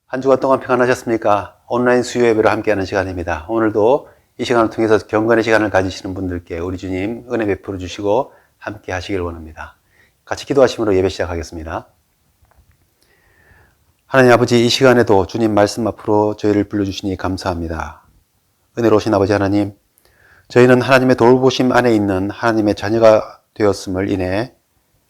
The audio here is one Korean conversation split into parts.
한 주간 동안 평안하셨습니까? 온라인 수요 예배로 함께하는 시간입니다. 오늘도 이 시간을 통해서 경건의 시간을 가지시는 분들께 우리 주님 은혜 베풀어 주시고 함께 하시길 원합니다. 같이 기도하심으로 예배 시작하겠습니다. 하나님 아버지, 이 시간에도 주님 말씀 앞으로 저희를 불러주시니 감사합니다. 은혜로우신 아버지 하나님, 저희는 하나님의 돌보심 안에 있는 하나님의 자녀가 되었음을 인해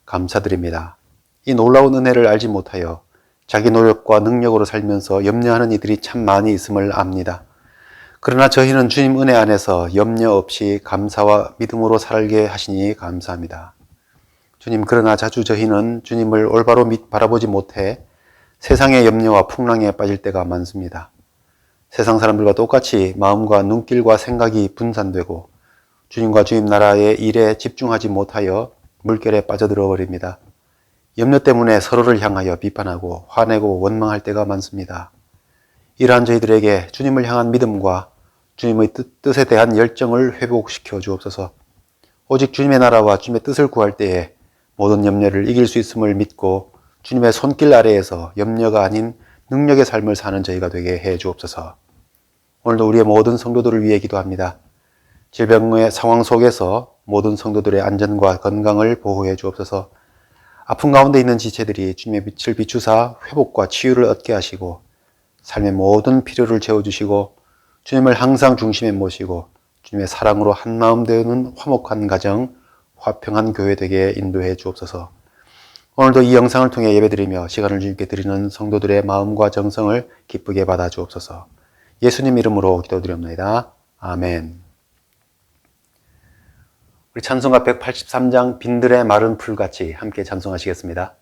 감사드립니다. 이 놀라운 은혜를 알지 못하여 자기 노력과 능력으로 살면서 염려하는 이들이 참 많이 있음을 압니다. 그러나 저희는 주님 은혜 안에서 염려 없이 감사와 믿음으로 살게 하시니 감사합니다. 주님, 그러나 자주 저희는 주님을 올바로 바라보지 못해 세상의 염려와 풍랑에 빠질 때가 많습니다. 세상 사람들과 똑같이 마음과 눈길과 생각이 분산되고 주님과 주님 나라의 일에 집중하지 못하여 물결에 빠져들어 버립니다. 염려 때문에 서로를 향하여 비판하고 화내고 원망할 때가 많습니다. 이러한 저희들에게 주님을 향한 믿음과 주님의 뜻에 대한 열정을 회복시켜 주옵소서. 오직 주님의 나라와 주님의 뜻을 구할 때에 모든 염려를 이길 수 있음을 믿고 주님의 손길 아래에서 염려가 아닌 능력의 삶을 사는 저희가 되게 해 주옵소서. 오늘도 우리의 모든 성도들을 위해 기도합니다. 질병의 상황 속에서 모든 성도들의 안전과 건강을 보호해 주옵소서. 아픈 가운데 있는 지체들이 주님의 빛을 비추사 회복과 치유를 얻게 하시고 삶의 모든 필요를 채워주시고 주님을 항상 중심에 모시고 주님의 사랑으로 한마음 되는 화목한 가정, 화평한 교회 되게 인도해 주옵소서. 오늘도 이 영상을 통해 예배드리며 시간을 주님께 드리는 성도들의 마음과 정성을 기쁘게 받아 주옵소서. 예수님 이름으로 기도드립니다. 아멘. 우리 찬송가 183장 빈들의 마른 풀같이 함께 찬송하시겠습니다.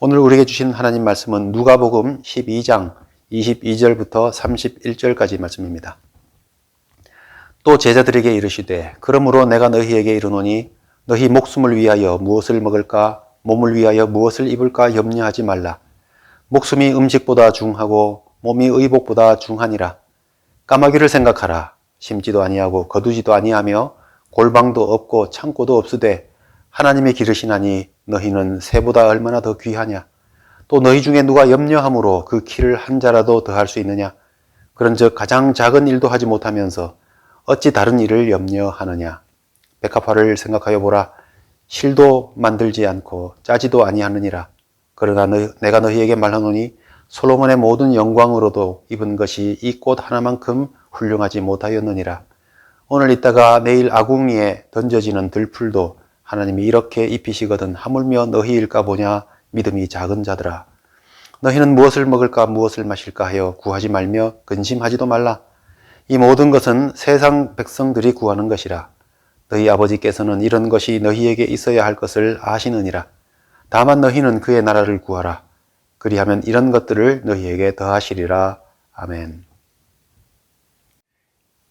오늘 우리에게 주신 하나님 말씀은 누가복음 12장 22절부터 31절까지 말씀입니다. 또 제자들에게 이르시되 그러므로 내가 너희에게 이르노니 너희 목숨을 위하여 무엇을 먹을까 몸을 위하여 무엇을 입을까 염려하지 말라. 목숨이 음식보다 중하고 몸이 의복보다 중하니라. 까마귀를 생각하라. 심지도 아니하고 거두지도 아니하며 골방도 없고 창고도 없으되 하나님의 기르시나니 너희는 새보다 얼마나 더 귀하냐. 또 너희 중에 누가 염려함으로 그 키를 한 자라도 더할 수 있느냐? 그런즉 가장 작은 일도 하지 못하면서 어찌 다른 일을 염려하느냐? 백합화를 생각하여 보라. 실도 만들지 않고 짜지도 아니하느니라. 그러나 내가 너희에게 말하노니 솔로몬의 모든 영광으로도 입은 것이 이 꽃 하나만큼 훌륭하지 못하였느니라. 오늘 있다가 내일 아궁이에 던져지는 들풀도 하나님이 이렇게 입히시거든 하물며 너희일까 보냐. 믿음이 작은 자들아. 너희는 무엇을 먹을까 무엇을 마실까 하여 구하지 말며 근심하지도 말라. 이 모든 것은 세상 백성들이 구하는 것이라. 너희 아버지께서는 이런 것이 너희에게 있어야 할 것을 아시느니라. 다만 너희는 그의 나라를 구하라. 그리하면 이런 것들을 너희에게 더하시리라. 아멘.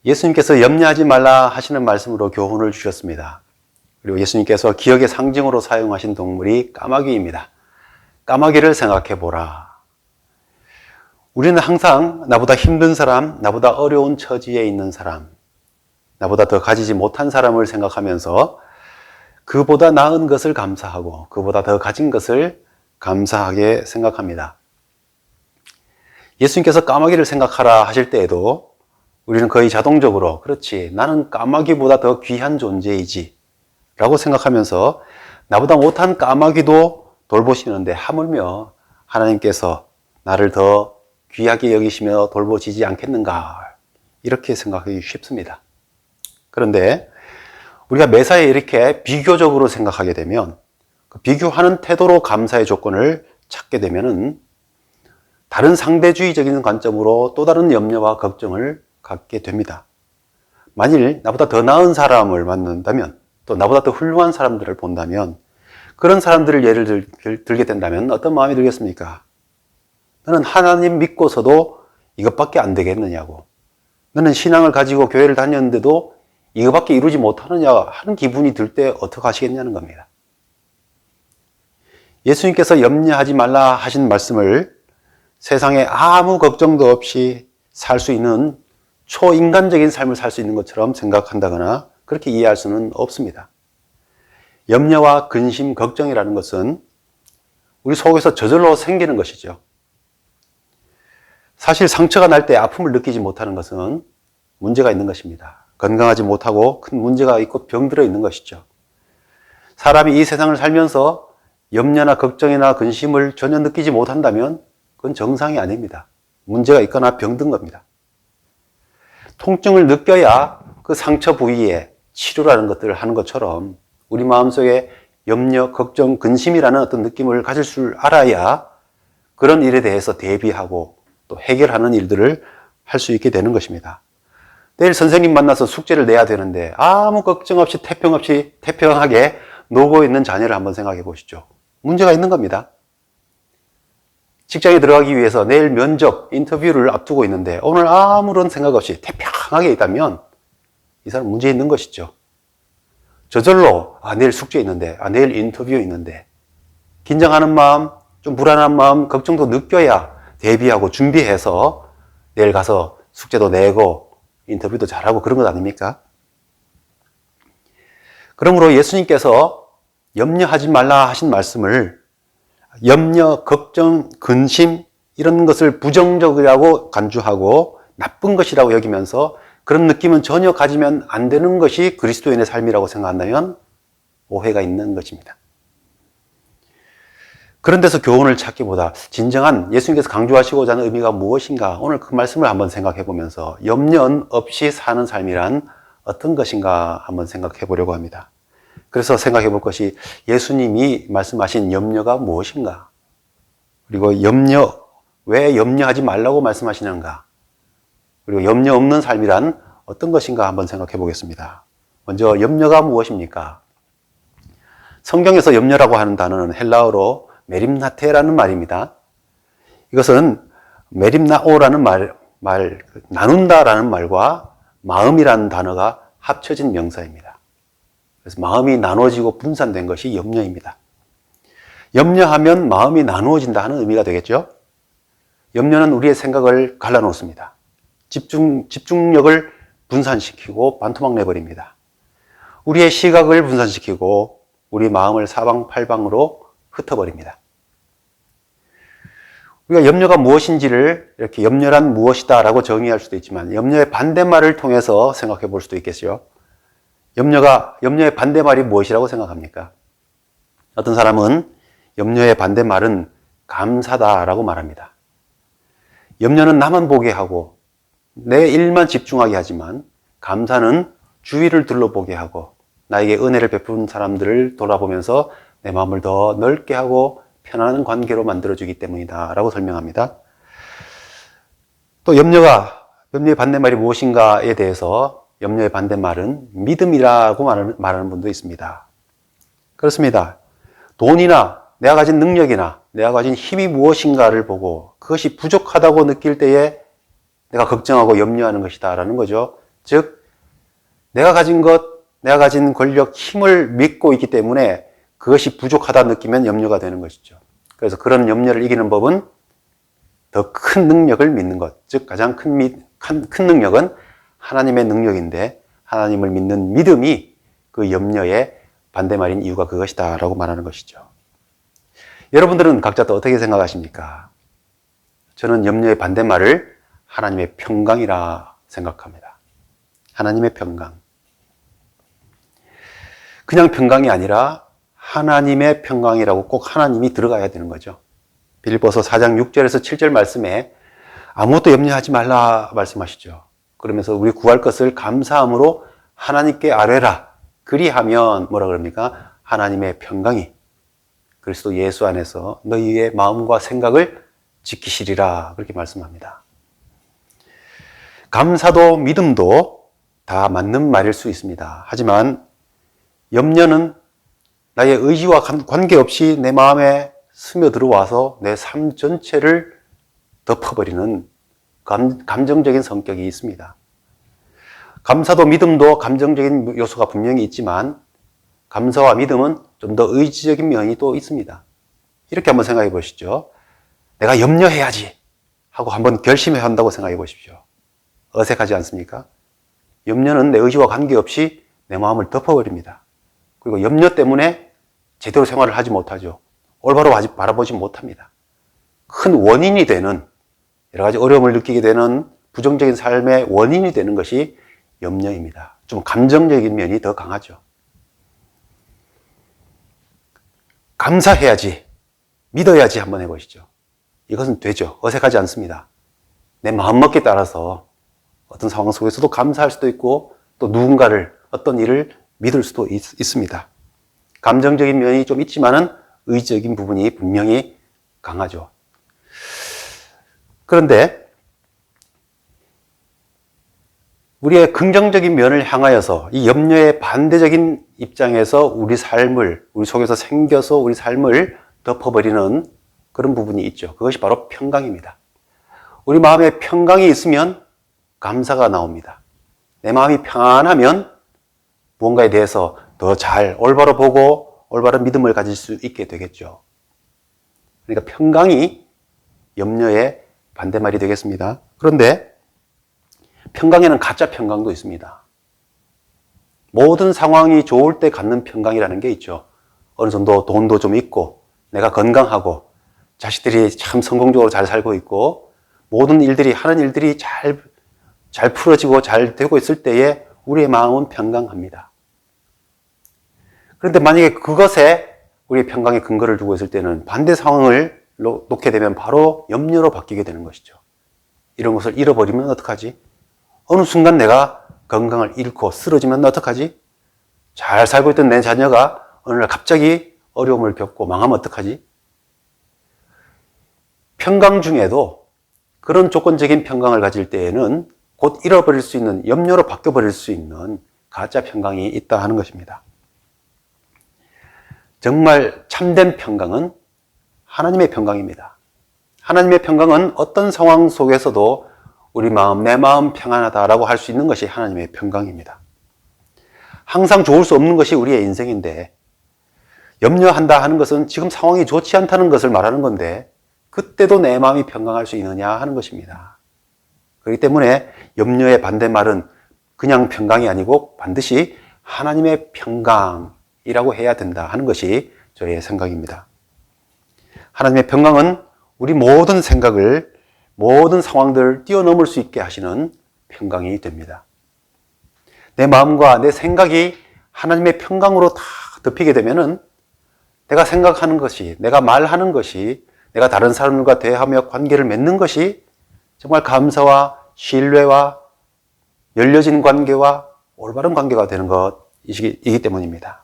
예수님께서 염려하지 말라 하시는 말씀으로 교훈을 주셨습니다. 그리고 예수님께서 기억의 상징으로 사용하신 동물이 까마귀입니다. 까마귀를 생각해 보라. 우리는 항상 나보다 힘든 사람, 나보다 어려운 처지에 있는 사람, 나보다 더 가지지 못한 사람을 생각하면서 그보다 나은 것을 감사하고 그보다 더 가진 것을 감사하게 생각합니다. 예수님께서 까마귀를 생각하라 하실 때에도 우리는 거의 자동적으로 그렇지, 나는 까마귀보다 더 귀한 존재이지 라고 생각하면서 나보다 못한 까마귀도 돌보시는데 하물며 하나님께서 나를 더 귀하게 여기시며 돌보시지 않겠는가, 이렇게 생각하기 쉽습니다. 그런데 우리가 매사에 이렇게 비교적으로 생각하게 되면 그 비교하는 태도로 감사의 조건을 찾게 되면은 다른 상대주의적인 관점으로 또 다른 염려와 걱정을 갖게 됩니다. 만일 나보다 더 나은 사람을 만난다면, 또 나보다 더 훌륭한 사람들을 본다면, 그런 사람들을 예를 들게 된다면 어떤 마음이 들겠습니까? 너는 하나님 믿고서도 이것밖에 안 되겠느냐고, 너는 신앙을 가지고 교회를 다녔는데도 이거밖에 이루지 못하느냐 하는 기분이 들 때 어떻게 하시겠냐는 겁니다. 예수님께서 염려하지 말라 하신 말씀을 세상에 아무 걱정도 없이 살 수 있는 초인간적인 삶을 살 수 있는 것처럼 생각한다거나 그렇게 이해할 수는 없습니다. 염려와 근심, 걱정이라는 것은 우리 속에서 저절로 생기는 것이죠. 사실 상처가 날 때 아픔을 느끼지 못하는 것은 문제가 있는 것입니다. 건강하지 못하고 큰 문제가 있고 병들어 있는 것이죠. 사람이 이 세상을 살면서 염려나 걱정이나 근심을 전혀 느끼지 못한다면 그건 정상이 아닙니다. 문제가 있거나 병든 겁니다. 통증을 느껴야 그 상처 부위에 치료라는 것들을 하는 것처럼 우리 마음속에 염려, 걱정, 근심이라는 어떤 느낌을 가질 줄 알아야 그런 일에 대해서 대비하고 또 해결하는 일들을 할 수 있게 되는 것입니다. 내일 선생님 만나서 숙제를 내야 되는데 아무 걱정 없이 태평하게 놀고 있는 자녀를 한번 생각해 보시죠. 문제가 있는 겁니다. 직장에 들어가기 위해서 내일 면접, 인터뷰를 앞두고 있는데 오늘 아무런 생각 없이 태평하게 있다면 이 사람 문제 있는 것이죠. 저절로 내일 숙제 있는데, 내일 인터뷰 있는데, 긴장하는 마음, 좀 불안한 마음, 걱정도 느껴야 대비하고 준비해서 내일 가서 숙제도 내고 인터뷰도 잘하고 그런 것 아닙니까? 그러므로 예수님께서 염려하지 말라 하신 말씀을 염려, 걱정, 근심 이런 것을 부정적이라고 간주하고 나쁜 것이라고 여기면서 그런 느낌은 전혀 가지면 안 되는 것이 그리스도인의 삶이라고 생각한다면 오해가 있는 것입니다. 그런 데서 교훈을 찾기보다 진정한 예수님께서 강조하시고자 하는 의미가 무엇인가, 오늘 그 말씀을 한번 생각해 보면서 염려 없이 사는 삶이란 어떤 것인가 한번 생각해 보려고 합니다. 그래서 생각해 볼 것이 예수님이 말씀하신 염려가 무엇인가, 그리고 왜 염려하지 말라고 말씀하시는가, 그리고 염려 없는 삶이란 어떤 것인가 한번 생각해 보겠습니다. 먼저 염려가 무엇입니까? 성경에서 염려라고 하는 단어는 헬라어로 메림나테라는 말입니다. 이것은 메림나오라는 나눈다라는 말과 마음이라는 단어가 합쳐진 명사입니다. 그래서 마음이 나눠지고 분산된 것이 염려입니다. 염려하면 마음이 나누어진다 하는 의미가 되겠죠? 염려는 우리의 생각을 갈라놓습니다. 집중력을 분산시키고 반토막 내버립니다. 우리의 시각을 분산시키고 우리 마음을 사방팔방으로 흩어버립니다. 우리가 염려가 무엇인지를 이렇게 염려란 무엇이다 라고 정의할 수도 있지만 염려의 반대말을 통해서 생각해 볼 수도 있겠어요. 염려의 반대말이 무엇이라고 생각합니까? 어떤 사람은 염려의 반대말은 감사다라고 말합니다. 염려는 나만 보게 하고 내 일만 집중하게 하지만 감사는 주위를 둘러보게 하고 나에게 은혜를 베푸는 사람들을 돌아보면서 내 마음을 더 넓게 하고 편안한 관계로 만들어주기 때문이다 라고 설명합니다. 또 염려의 반대말이 무엇인가에 대해서 염려의 반대말은 믿음이라고 말하는 분도 있습니다. 그렇습니다. 돈이나 내가 가진 능력이나 내가 가진 힘이 무엇인가를 보고 그것이 부족하다고 느낄 때에 내가 걱정하고 염려하는 것이다 라는 거죠. 즉 내가 가진 권력, 힘을 믿고 있기 때문에 그것이 부족하다 느끼면 염려가 되는 것이죠. 그래서 그런 염려를 이기는 법은 더 큰 능력을 믿는 것. 즉 가장 큰 능력은 하나님의 능력인데 하나님을 믿는 믿음이 그 염려의 반대말인 이유가 그것이다 라고 말하는 것이죠. 여러분들은 각자 또 어떻게 생각하십니까? 저는 염려의 반대말을 하나님의 평강이라 생각합니다. 하나님의 평강. 그냥 평강이 아니라 하나님의 평강이라고 꼭 하나님이 들어가야 되는 거죠. 빌립보서 4장 6절에서 7절 말씀에 아무것도 염려하지 말라 말씀하시죠. 그러면서 우리 구할 것을 감사함으로 하나님께 아뢰라. 그리하면 뭐라 그럽니까? 하나님의 평강이 그리스도 예수 안에서 너희의 마음과 생각을 지키시리라. 그렇게 말씀합니다. 감사도 믿음도 다 맞는 말일 수 있습니다. 하지만 염려는 나의 의지와 관계없이 내 마음에 스며들어와서 내 삶 전체를 덮어버리는 감정적인 성격이 있습니다. 감사도 믿음도 감정적인 요소가 분명히 있지만 감사와 믿음은 좀 더 의지적인 면이 또 있습니다. 이렇게 한번 생각해 보시죠. 내가 염려해야지 하고 한번 결심해야 한다고 생각해 보십시오. 어색하지 않습니까? 염려는 내 의지와 관계없이 내 마음을 덮어버립니다. 그리고 염려 때문에 제대로 생활을 하지 못하죠. 올바로 바라보지 못합니다. 큰 원인이 되는 여러 가지 어려움을 느끼게 되는 부정적인 삶의 원인이 되는 것이 염려입니다. 좀 감정적인 면이 더 강하죠. 감사해야지, 믿어야지 한번 해보시죠. 이것은 되죠. 어색하지 않습니다. 내 마음먹기에 따라서 어떤 상황 속에서도 감사할 수도 있고 또 누군가를, 어떤 일을 믿을 수도 있습니다. 감정적인 면이 좀 있지만은 의지적인 부분이 분명히 강하죠. 그런데 우리의 긍정적인 면을 향하여서 이 염려의 반대적인 입장에서 우리 속에서 생겨서 우리 삶을 덮어버리는 그런 부분이 있죠. 그것이 바로 평강입니다. 우리 마음에 평강이 있으면 감사가 나옵니다. 내 마음이 평안하면 무언가에 대해서 더 잘 올바로 보고 올바른 믿음을 가질 수 있게 되겠죠. 그러니까 평강이 염려의 반대말이 되겠습니다. 그런데 평강에는 가짜 평강도 있습니다. 모든 상황이 좋을 때 갖는 평강이라는 게 있죠. 어느 정도 돈도 좀 있고 내가 건강하고 자식들이 참 성공적으로 잘 살고 있고 모든 일들이, 하는 일들이 잘 풀어지고 잘 되고 있을 때에 우리의 마음은 평강합니다. 그런데 만약에 그것에 우리의 평강의 근거를 두고 있을 때는 반대 상황을 놓게 되면 바로 염려로 바뀌게 되는 것이죠. 이런 것을 잃어버리면 어떡하지? 어느 순간 내가 건강을 잃고 쓰러지면 어떡하지? 잘 살고 있던 내 자녀가 어느 날 갑자기 어려움을 겪고 망하면 어떡하지? 평강 중에도 그런 조건적인 평강을 가질 때에는 곧 잃어버릴 수 있는, 염려로 바뀌어버릴 수 있는 가짜 평강이 있다 하는 것입니다. 정말 참된 평강은 하나님의 평강입니다. 하나님의 평강은 어떤 상황 속에서도 우리 마음, 내 마음 평안하다라고 할 수 있는 것이 하나님의 평강입니다. 항상 좋을 수 없는 것이 우리의 인생인데 염려한다 하는 것은 지금 상황이 좋지 않다는 것을 말하는 건데 그때도 내 마음이 평강할 수 있느냐 하는 것입니다. 그렇기 때문에 염려의 반대말은 그냥 평강이 아니고 반드시 하나님의 평강이라고 해야 된다 하는 것이 저의 생각입니다. 하나님의 평강은 우리 모든 생각을, 모든 상황들을 뛰어넘을 수 있게 하시는 평강이 됩니다. 내 마음과 내 생각이 하나님의 평강으로 다 덮이게 되면은 내가 생각하는 것이, 내가 말하는 것이, 내가 다른 사람들과 대화하며 관계를 맺는 것이 정말 감사와 신뢰와 열려진 관계와 올바른 관계가 되는 것이기 때문입니다.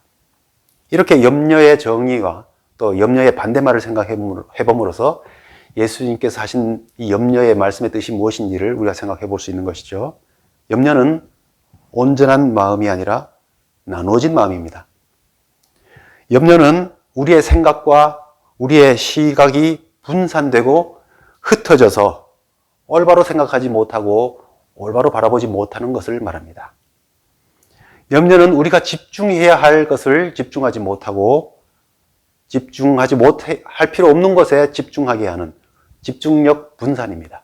이렇게 염려의 정의와 또 염려의 반대말을 생각해 봄으로써 예수님께서 하신 이 염려의 말씀의 뜻이 무엇인지를 우리가 생각해 볼 수 있는 것이죠. 염려는 온전한 마음이 아니라 나누어진 마음입니다. 염려는 우리의 생각과 우리의 시각이 분산되고 흩어져서 올바로 생각하지 못하고 올바로 바라보지 못하는 것을 말합니다. 염려는 우리가 집중해야 할 것을 집중하지 못하고 집중하지 못할 필요 없는 것에 집중하게 하는 집중력 분산입니다.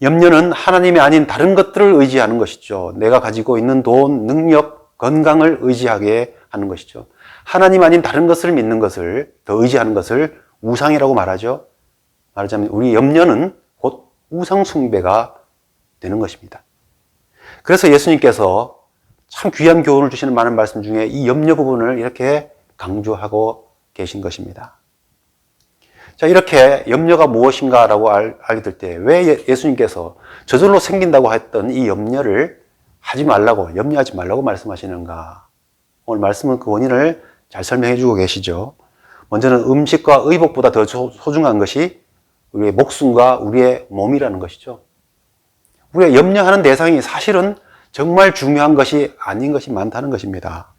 염려는 하나님이 아닌 다른 것들을 의지하는 것이죠. 내가 가지고 있는 돈, 능력, 건강을 의지하게 하는 것이죠. 하나님 아닌 다른 것을 믿는 것을, 더 의지하는 것을 우상이라고 말하죠. 말하자면 우리 염려는 곧 우상 숭배가 되는 것입니다. 그래서 예수님께서 참 귀한 교훈을 주시는 많은 말씀 중에 이 염려 부분을 이렇게 강조하고 계신 것입니다. 자, 이렇게 염려가 무엇인가라고 알게 될 때 왜 예수님께서 저절로 생긴다고 했던 이 염려를 하지 말라고, 염려하지 말라고 말씀하시는가? 오늘 말씀은 그 원인을 잘 설명해 주고 계시죠. 먼저는 음식과 의복보다 더 소중한 것이 우리의 목숨과 우리의 몸이라는 것이죠. 우리가 염려하는 대상이 사실은 정말 중요한 것이 아닌 것이 많다는 것입니다.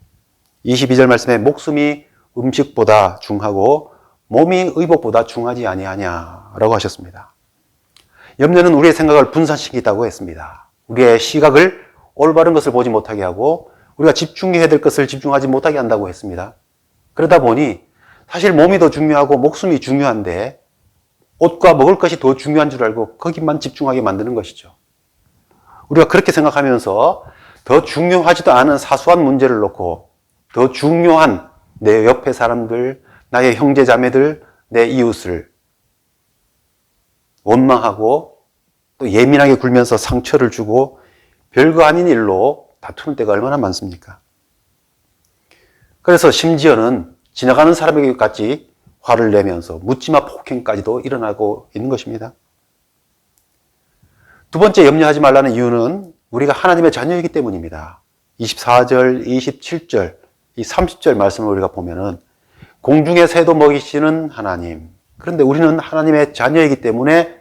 22절 말씀에 목숨이 음식보다 중하고 몸이 의복보다 중하지 아니하냐라고 하셨습니다. 염려는 우리의 생각을 분산시키다고 했습니다. 우리의 시각을 올바른 것을 보지 못하게 하고 우리가 집중해야 될 것을 집중하지 못하게 한다고 했습니다. 그러다 보니 사실 몸이 더 중요하고 목숨이 중요한데 옷과 먹을 것이 더 중요한 줄 알고 거기만 집중하게 만드는 것이죠. 우리가 그렇게 생각하면서 더 중요하지도 않은 사소한 문제를 놓고 더 중요한 내 옆에 사람들, 나의 형제 자매들, 내 이웃을 원망하고 또 예민하게 굴면서 상처를 주고 별거 아닌 일로 다투는 때가 얼마나 많습니까? 그래서 심지어는 지나가는 사람에게까지 화를 내면서 묻지마 폭행까지도 일어나고 있는 것입니다. 두 번째 염려하지 말라는 이유는 우리가 하나님의 자녀이기 때문입니다. 24절, 27절, 이 30절 말씀을 우리가 보면은 공중의 새도 먹이시는 하나님. 그런데 우리는 하나님의 자녀이기 때문에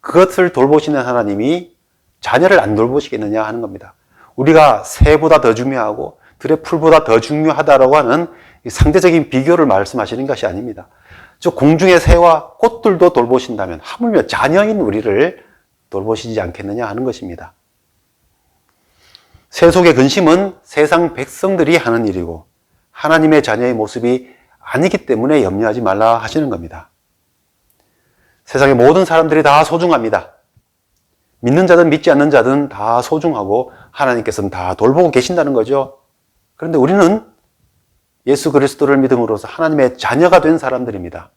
그것을 돌보시는 하나님이 자녀를 안 돌보시겠느냐 하는 겁니다. 우리가 새보다 더 중요하고 들의 풀보다 더 중요하다라고 하는 상대적인 비교를 말씀하시는 것이 아닙니다. 저 공중의 새와 꽃들도 돌보신다면 하물며 자녀인 우리를 돌보시지 않겠느냐 하는 것입니다. 세속의 근심은 세상 백성들이 하는 일이고 하나님의 자녀의 모습이 아니기 때문에 염려하지 말라 하시는 겁니다. 세상의 모든 사람들이 다 소중합니다. 믿는 자든 믿지 않는 자든 다 소중하고 하나님께서는 다 돌보고 계신다는 거죠. 그런데 우리는 예수 그리스도를 믿음으로써 하나님의 자녀가 된 사람들입니다.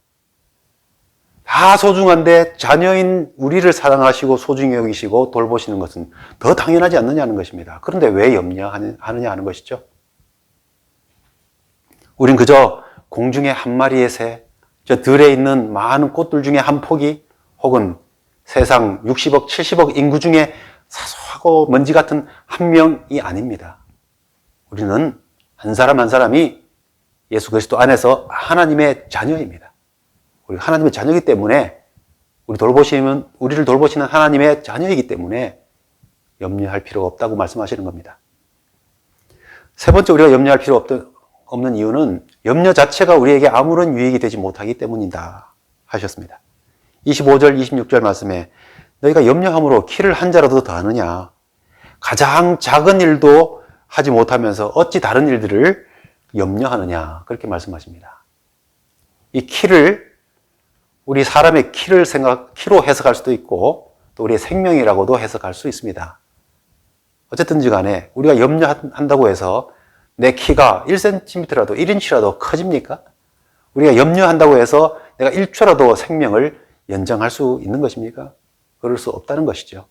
다 소중한데 자녀인 우리를 사랑하시고 소중히 여기시고 돌보시는 것은 더 당연하지 않느냐는 것입니다. 그런데 왜 염려하느냐 하는 것이죠. 우린 그저 공중의 한 마리의 새, 저 들에 있는 많은 꽃들 중에 한 포기, 혹은 세상 60억, 70억 인구 중에 사소하고 먼지 같은 한 명이 아닙니다. 우리는 한 사람 한 사람이 예수 그리스도 안에서 하나님의 자녀입니다. 우리가 하나님의 자녀이기 때문에 우리를 돌보시는 하나님의 자녀이기 때문에 염려할 필요가 없다고 말씀하시는 겁니다. 세 번째 우리가 염려할 필요 없는 이유는 염려 자체가 우리에게 아무런 유익이 되지 못하기 때문이다 하셨습니다. 25절, 26절 말씀에 너희가 염려함으로 키를 한 자라도 더하느냐. 가장 작은 일도 하지 못하면서 어찌 다른 일들을 염려하느냐. 그렇게 말씀하십니다. 이 키를 우리 사람의 키로 해석할 수도 있고 또 우리의 생명이라고도 해석할 수 있습니다. 어쨌든지 간에 우리가 염려한다고 해서 내 키가 1cm라도 1인치라도 커집니까? 우리가 염려한다고 해서 내가 1초라도 생명을 연장할 수 있는 것입니까? 그럴 수 없다는 것이죠.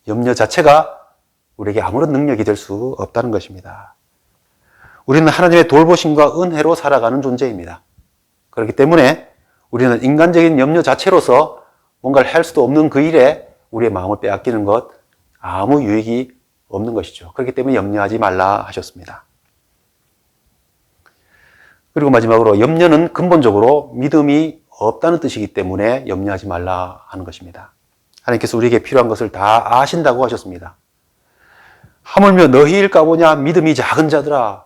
염려 자체가 우리에게 아무런 능력이 될 수 없다는 것입니다. 우리는 하나님의 돌보심과 은혜로 살아가는 존재입니다. 그렇기 때문에 우리는 인간적인 염려 자체로서 뭔가를 할 수도 없는 그 일에 우리의 마음을 빼앗기는 것 아무 유익이 없는 것이죠. 그렇기 때문에 염려하지 말라 하셨습니다. 그리고 마지막으로 염려는 근본적으로 믿음이 없다는 뜻이기 때문에 염려하지 말라 하는 것입니다. 하나님께서 우리에게 필요한 것을 다 아신다고 하셨습니다. 하물며 너희일까 보냐 믿음이 작은 자들아.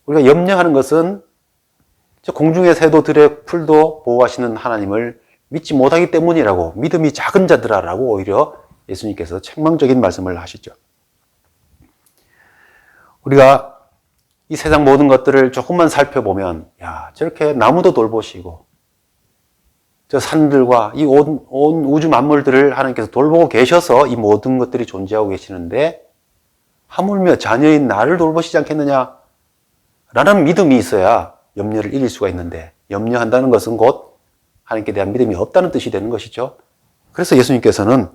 우리가 염려하는 것은 공중의 새도들의 풀도 보호하시는 하나님을 믿지 못하기 때문이라고, 믿음이 작은 자들아라고 오히려 예수님께서 책망적인 말씀을 하시죠. 우리가 이 세상 모든 것들을 조금만 살펴보면, 야, 저렇게 나무도 돌보시고 저 산들과 이 온 우주 만물들을 하나님께서 돌보고 계셔서 이 모든 것들이 존재하고 계시는데 하물며 자녀인 나를 돌보시지 않겠느냐 라는 믿음이 있어야 염려를 이길 수가 있는데, 염려한다는 것은 곧 하나님께 대한 믿음이 없다는 뜻이 되는 것이죠. 그래서 예수님께서는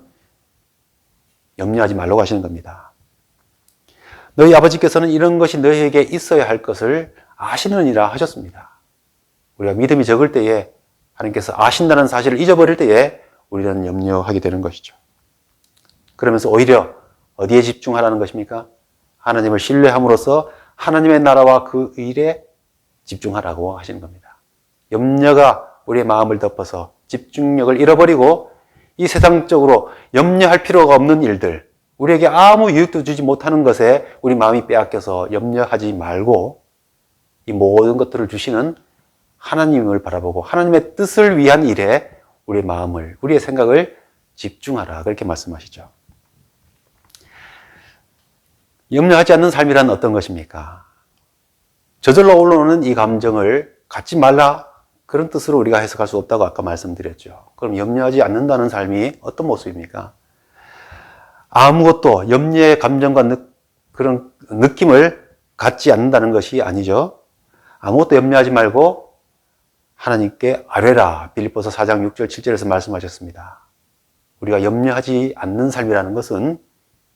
염려하지 말라고 하시는 겁니다. 너희 아버지께서는 이런 것이 너희에게 있어야 할 것을 아시느니라 하셨습니다. 우리가 믿음이 적을 때에, 하나님께서 아신다는 사실을 잊어버릴 때에 우리는 염려하게 되는 것이죠. 그러면서 오히려 어디에 집중하라는 것입니까? 하나님을 신뢰함으로써 하나님의 나라와 그 일에 집중하라고 하시는 겁니다. 염려가 우리의 마음을 덮어서 집중력을 잃어버리고 이 세상적으로 염려할 필요가 없는 일들, 우리에게 아무 유익도 주지 못하는 것에 우리 마음이 빼앗겨서 염려하지 말고 이 모든 것들을 주시는 하나님을 바라보고 하나님의 뜻을 위한 일에 우리의 마음을, 우리의 생각을 집중하라, 그렇게 말씀하시죠. 염려하지 않는 삶이란 어떤 것입니까? 저절로 올라오는 이 감정을 갖지 말라, 그런 뜻으로 우리가 해석할 수 없다고 아까 말씀드렸죠. 그럼 염려하지 않는다는 삶이 어떤 모습입니까? 아무것도 염려의 감정과 그런 느낌을 갖지 않는다는 것이 아니죠. 아무것도 염려하지 말고 하나님께 아뢰라, 빌립보서 4장 6절 7절에서 말씀하셨습니다. 우리가 염려하지 않는 삶이라는 것은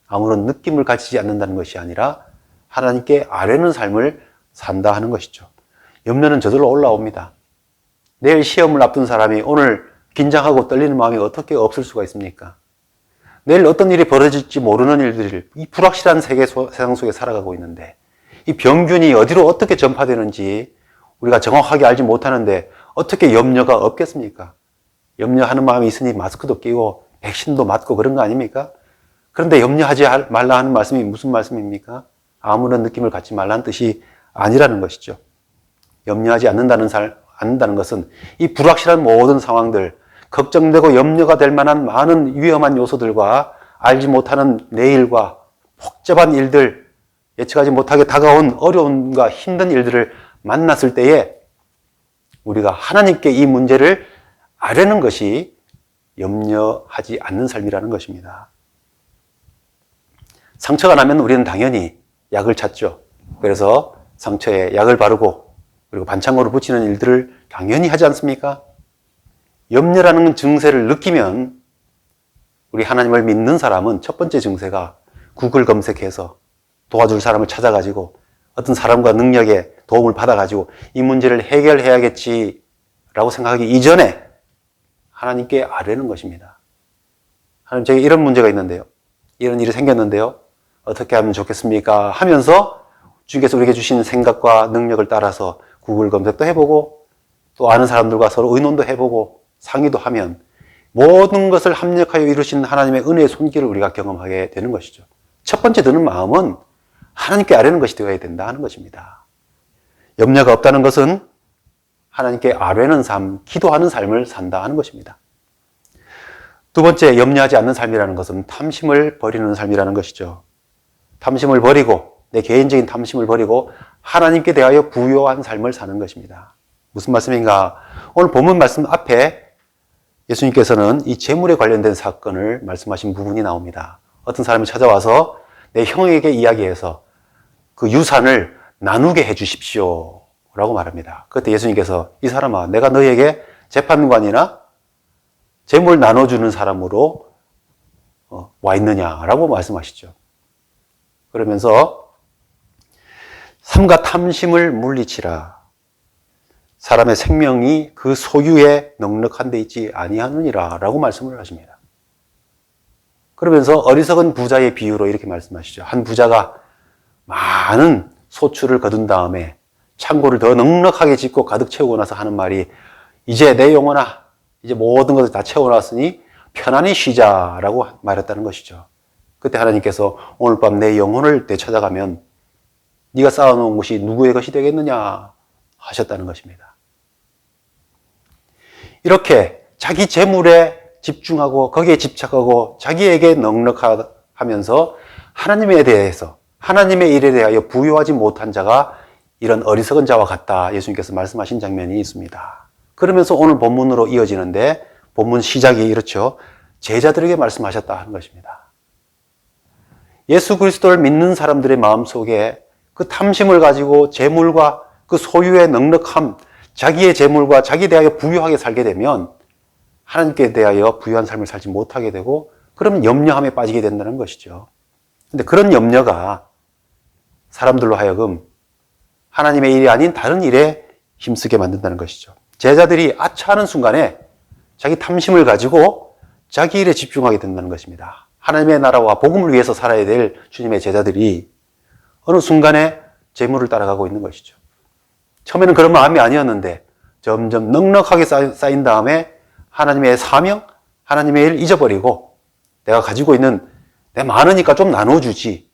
아무런 느낌을 가지지 않는다는 것이 아니라 하나님께 아뢰는 삶을 산다 하는 것이죠. 염려는 저절로 올라옵니다. 내일 시험을 앞둔 사람이 오늘 긴장하고 떨리는 마음이 어떻게 없을 수가 있습니까? 내일 어떤 일이 벌어질지 모르는 일들을, 이 불확실한 세상 속에 살아가고 있는데 이 병균이 어디로 어떻게 전파되는지 우리가 정확하게 알지 못하는데 어떻게 염려가 없겠습니까? 염려하는 마음이 있으니 마스크도 끼고 백신도 맞고 그런 거 아닙니까? 그런데 염려하지 말라 하는 말씀이 무슨 말씀입니까? 아무런 느낌을 갖지 말라는 뜻이 아니라는 것이죠. 염려하지 않는다는 것은 이 불확실한 모든 상황들, 걱정되고 염려가 될 만한 많은 위험한 요소들과 알지 못하는 내일과 복잡한 일들, 예측하지 못하게 다가온 어려움과 힘든 일들을 만났을 때에 우리가 하나님께 이 문제를 아뢰는 것이 염려하지 않는 삶이라는 것입니다. 상처가 나면 우리는 당연히 약을 찾죠. 그래서 상처에 약을 바르고 그리고 반창고를 붙이는 일들을 당연히 하지 않습니까? 염려라는 증세를 느끼면 우리 하나님을 믿는 사람은 첫 번째 증세가 구글 검색해서 도와줄 사람을 찾아가지고 어떤 사람과 능력에 도움을 받아가지고 이 문제를 해결해야겠지라고 생각하기 이전에 하나님께 아뢰는 것입니다. 하나님, 제게 이런 문제가 있는데요. 이런 일이 생겼는데요. 어떻게 하면 좋겠습니까? 하면서 주님께서 우리에게 주신 생각과 능력을 따라서 구글 검색도 해보고 또 아는 사람들과 서로 의논도 해보고 상의도 하면 모든 것을 합력하여 이루신 하나님의 은혜의 손길을 우리가 경험하게 되는 것이죠. 첫 번째 드는 마음은 하나님께 아뢰는 것이 되어야 된다 하는 것입니다. 염려가 없다는 것은 하나님께 아뢰는 삶, 기도하는 삶을 산다 하는 것입니다. 두 번째, 염려하지 않는 삶이라는 것은 탐심을 버리는 삶이라는 것이죠. 탐심을 버리고, 내 개인적인 탐심을 버리고 하나님께 대하여 부요한 삶을 사는 것입니다. 무슨 말씀인가? 오늘 본문 말씀 앞에 예수님께서는 이 재물에 관련된 사건을 말씀하신 부분이 나옵니다. 어떤 사람이 찾아와서 내 형에게 이야기해서 그 유산을 나누게 해 주십시오 라고 말합니다. 그때 예수님께서 이 사람아, 내가 너에게 재판관이나 재물 나눠주는 사람으로 와 있느냐라고 말씀하시죠. 그러면서 삼가 탐심을 물리치라. 사람의 생명이 그 소유에 넉넉한 데 있지 아니하느니라 라고 말씀을 하십니다. 그러면서 어리석은 부자의 비유로 이렇게 말씀하시죠. 한 부자가 많은 소출을 거둔 다음에 창고를 더 넉넉하게 짓고 가득 채우고 나서 하는 말이 이제 내 영혼아, 이제 모든 것을 다 채워놨으니 편안히 쉬자라고 말했다는 것이죠. 그때 하나님께서 오늘 밤 내 영혼을 되찾아가면 네가 쌓아놓은 것이 누구의 것이 되겠느냐 하셨다는 것입니다. 이렇게 자기 재물에 집중하고 거기에 집착하고 자기에게 넉넉하면서 하나님에 대해서 하나님의 일에 대하여 부요하지 못한 자가 이런 어리석은 자와 같다 예수님께서 말씀하신 장면이 있습니다. 그러면서 오늘 본문으로 이어지는데 본문 시작이 이렇죠. 제자들에게 말씀하셨다 하는 것입니다. 예수 그리스도를 믿는 사람들의 마음속에 그 탐심을 가지고 재물과 그 소유의 넉넉함, 자기의 재물과 자기에 대하여 부유하게 살게 되면 하나님께 대하여 부유한 삶을 살지 못하게 되고 그러면 염려함에 빠지게 된다는 것이죠. 근데 그런 염려가 사람들로 하여금 하나님의 일이 아닌 다른 일에 힘쓰게 만든다는 것이죠. 제자들이 아차하는 순간에 자기 탐심을 가지고 자기 일에 집중하게 된다는 것입니다. 하나님의 나라와 복음을 위해서 살아야 될 주님의 제자들이 어느 순간에 재물을 따라가고 있는 것이죠. 처음에는 그런 마음이 아니었는데 점점 넉넉하게 쌓인 다음에 하나님의 사명, 하나님의 일을 잊어버리고 내가 가지고 있는 내 많으니까 좀 나눠주지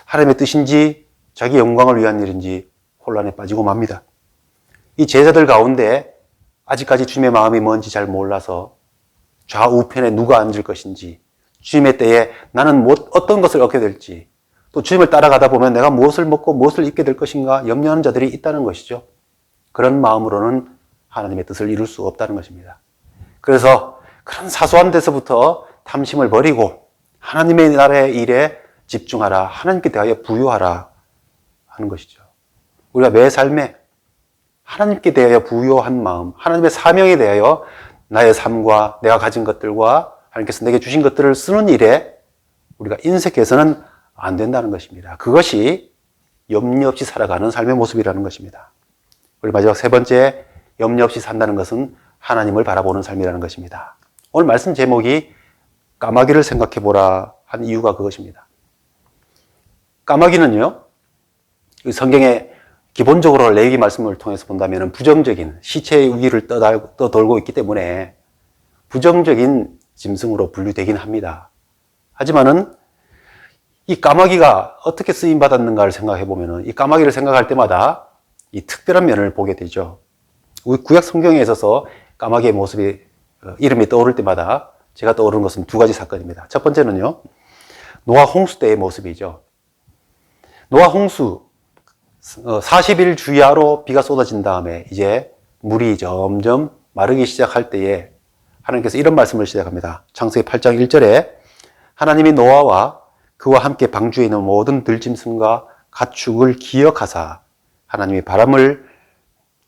하나님의 뜻인지 자기 영광을 위한 일인지 혼란에 빠지고 맙니다. 이 제자들 가운데 아직까지 주님의 마음이 뭔지 잘 몰라서 좌우편에 누가 앉을 것인지 주님의 때에 나는 어떤 것을 얻게 될지 또 주님을 따라가다 보면 내가 무엇을 먹고 무엇을 입게 될 것인가 염려하는 자들이 있다는 것이죠. 그런 마음으로는 하나님의 뜻을 이룰 수 없다는 것입니다. 그래서 그런 사소한 데서부터 탐심을 버리고 하나님의 나라의 일에 집중하라. 하나님께 대하여 부유하라 하는 것이죠. 우리가 매 삶에 하나님께 대하여 부유한 마음, 하나님의 사명에 대하여 나의 삶과 내가 가진 것들과 하나님께서 내게 주신 것들을 쓰는 일에 우리가 인색해서는 안 된다는 것입니다. 그것이 염려 없이 살아가는 삶의 모습이라는 것입니다. 그리고 마지막 세 번째, 염려 없이 산다는 것은 하나님을 바라보는 삶이라는 것입니다. 오늘 말씀 제목이 까마귀를 생각해보라 한 이유가 그것입니다. 까마귀는요, 성경에 기본적으로 레위기 말씀을 통해서 본다면 부정적인 시체의 위를 떠돌고 있기 때문에 부정적인 짐승으로 분류되긴 합니다. 하지만은 이 까마귀가 어떻게 쓰임받았는가를 생각해 보면은 이 까마귀를 생각할 때마다 이 특별한 면을 보게 되죠. 우리 구약 성경에 있어서 까마귀의 모습이 이름이 떠오를 때마다 제가 떠오르는 것은 두 가지 사건입니다. 첫 번째는요, 노아 홍수 때의 모습이죠. 노아 홍수 40일 주야로 비가 쏟아진 다음에 이제 물이 점점 마르기 시작할 때에 하나님께서 이런 말씀을 시작합니다. 창세기 8장 1절에 하나님이 노아와 그와 함께 방주에 있는 모든 들짐승과 가축을 기억하사 하나님이 바람을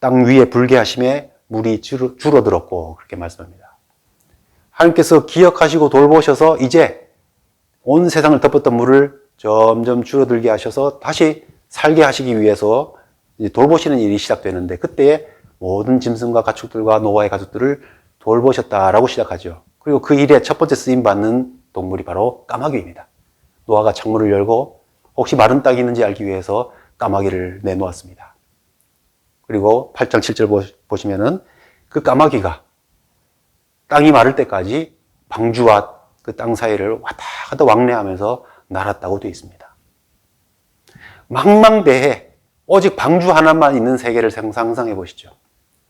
땅 위에 불게 하심에 물이 줄어들었고 그렇게 말씀합니다. 하나님께서 기억하시고 돌보셔서 이제 온 세상을 덮었던 물을 점점 줄어들게 하셔서 다시 살게 하시기 위해서 돌보시는 일이 시작되는데 그때에 모든 짐승과 가축들과 노아의 가족들을 돌보셨다라고 시작하죠. 그리고 그 일에 첫 번째 쓰임받는 동물이 바로 까마귀입니다. 노아가 창문을 열고 혹시 마른 땅이 있는지 알기 위해서 까마귀를 내놓았습니다. 그리고 8장 7절 보시면은 그 까마귀가 땅이 마를 때까지 방주와 그 땅 사이를 왔다 갔다 왕래하면서 날았다고 되어 있습니다. 망망대해 오직 방주 하나만 있는 세계를 상상해 보시죠.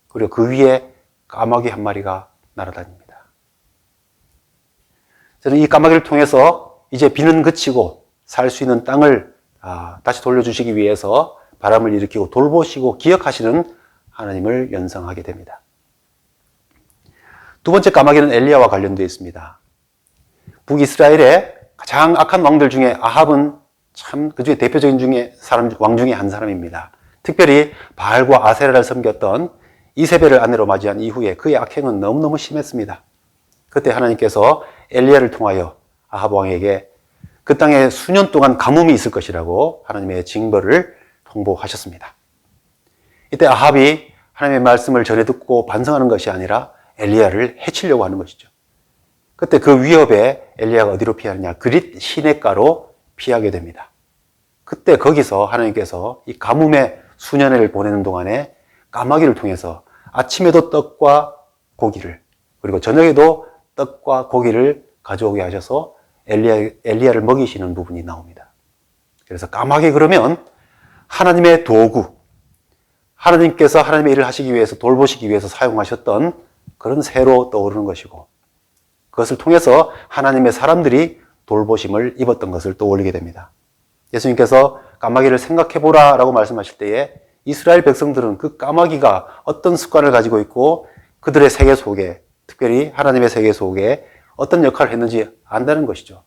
그리고 그 위에 까마귀 한 마리가 날아다닙니다. 저는 이 까마귀를 통해서 이제 비는 그치고 살 수 있는 땅을 다시 돌려주시기 위해서 바람을 일으키고 돌보시고 기억하시는 하나님을 연상하게 됩니다. 두 번째 까마귀는 엘리야와 관련되어 있습니다. 북이스라엘의 가장 악한 왕들 중에 아합은 참 그중에 대표적인 왕 중에 한 사람입니다. 특별히 바알과 아세라를 섬겼던 이세벨을 아내로 맞이한 이후에 그의 악행은 너무너무 심했습니다. 그때 하나님께서 엘리야를 통하여 아합 왕에게 그 땅에 수년 동안 가뭄이 있을 것이라고 하나님의 징벌을 통보하셨습니다. 이때 아합이 하나님의 말씀을 전해 듣고 반성하는 것이 아니라 엘리야를 해치려고 하는 것이죠. 그때 그 위협에 엘리야가 어디로 피하느냐? 그릿 시냇가로 피하게 됩니다. 그때 거기서 하나님께서 이 가뭄의 수년을 보내는 동안에 까마귀를 통해서 아침에도 떡과 고기를, 그리고 저녁에도 떡과 고기를 가져오게 하셔서 엘리야를 먹이시는 부분이 나옵니다. 그래서 까마귀 그러면 하나님의 도구, 하나님께서 하나님의 일을 하시기 위해서, 돌보시기 위해서 사용하셨던 그런 새로 떠오르는 것이고, 그것을 통해서 하나님의 사람들이 돌보심을 입었던 것을 떠올리게 됩니다. 예수님께서 까마귀를 생각해보라 라고 말씀하실 때에 이스라엘 백성들은 그 까마귀가 어떤 습관을 가지고 있고 그들의 세계 속에, 특별히 하나님의 세계 속에 어떤 역할을 했는지 안다는 것이죠.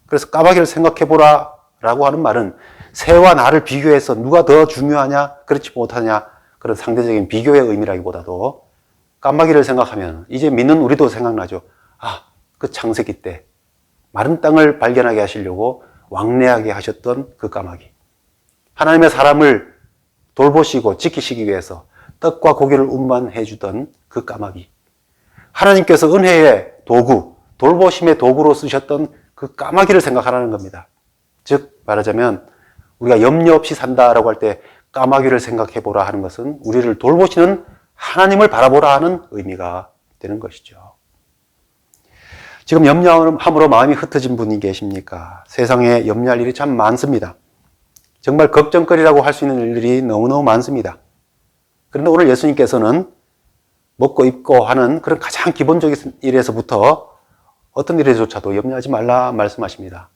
그래서 까마귀를 생각해보라 라고 하는 말은 새와 나를 비교해서 누가 더 중요하냐, 그렇지 못하냐, 그런 상대적인 비교의 의미라기보다도 까마귀를 생각하면 이제 믿는 우리도 생각나죠. 아, 그 창세기 때 마른 땅을 발견하게 하시려고 왕래하게 하셨던 그 까마귀. 하나님의 사람을 돌보시고 지키시기 위해서 떡과 고기를 운반해 주던 그 까마귀. 하나님께서 은혜의 도구, 돌보심의 도구로 쓰셨던 그 까마귀를 생각하라는 겁니다. 즉 말하자면 우리가 염려 없이 산다라고 할 때 까마귀를 생각해보라 하는 것은 우리를 돌보시는 하나님을 바라보라 하는 의미가 되는 것이죠. 지금 염려함으로 마음이 흩어진 분이 계십니까? 세상에 염려할 일이 참 많습니다. 정말 걱정거리라고 할 수 있는 일들이 너무너무 많습니다. 그런데 오늘 예수님께서는 먹고 입고 하는 그런 가장 기본적인 일에서부터 어떤 일에조차도 염려하지 말라 말씀하십니다.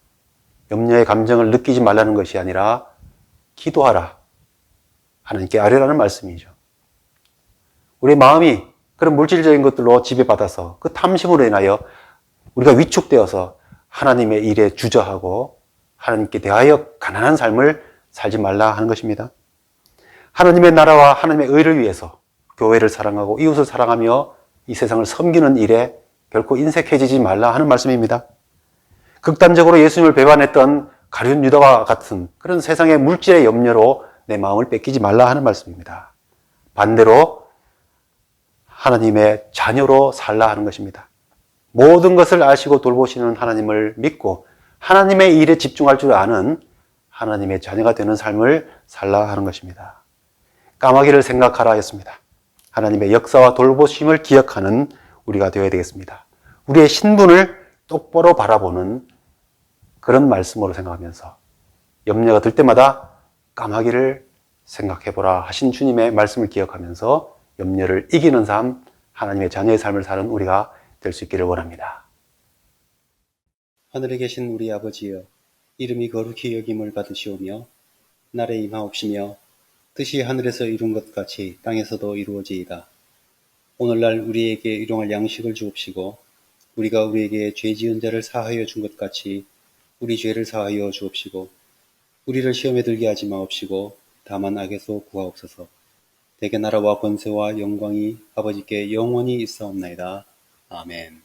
염려의 감정을 느끼지 말라는 것이 아니라 기도하라. 하나님께 아뢰라는 말씀이죠. 우리 마음이 그런 물질적인 것들로 지배받아서 그 탐심으로 인하여 우리가 위축되어서 하나님의 일에 주저하고 하나님께 대하여 가난한 삶을 살지 말라 하는 것입니다. 하나님의 나라와 하나님의 의를 위해서 교회를 사랑하고 이웃을 사랑하며 이 세상을 섬기는 일에 결코 인색해지지 말라 하는 말씀입니다. 극단적으로 예수님을 배반했던 가룟 유다와 같은 그런 세상의 물질의 염려로 내 마음을 뺏기지 말라 하는 말씀입니다. 반대로 하나님의 자녀로 살라 하는 것입니다. 모든 것을 아시고 돌보시는 하나님을 믿고 하나님의 일에 집중할 줄 아는 하나님의 자녀가 되는 삶을 살라 하는 것입니다. 까마귀를 생각하라 했습니다. 하나님의 역사와 돌보심을 기억하는 우리가 되어야 되겠습니다. 우리의 신분을 똑바로 바라보는 그런 말씀으로 생각하면서 염려가 들 때마다 까마귀를 생각해보라 하신 주님의 말씀을 기억하면서 염려를 이기는 삶, 하나님의 자녀의 삶을 사는 우리가 될 수 있기를 원합니다. 하늘에 계신 우리 아버지여, 이름이 거룩히 여김을 받으시오며 날에 임하옵시며 뜻이 하늘에서 이룬 것 같이 땅에서도 이루어지이다. 오늘날 우리에게 일용할 양식을 주옵시고 우리가 우리에게 죄 지은 자를 사하여 준 것 같이 우리 죄를 사하여 주옵시고 우리를 시험에 들게 하지 마옵시고 다만 악에서 구하옵소서. 대개 나라와 권세와 영광이 아버지께 영원히 있사옵나이다. 아멘.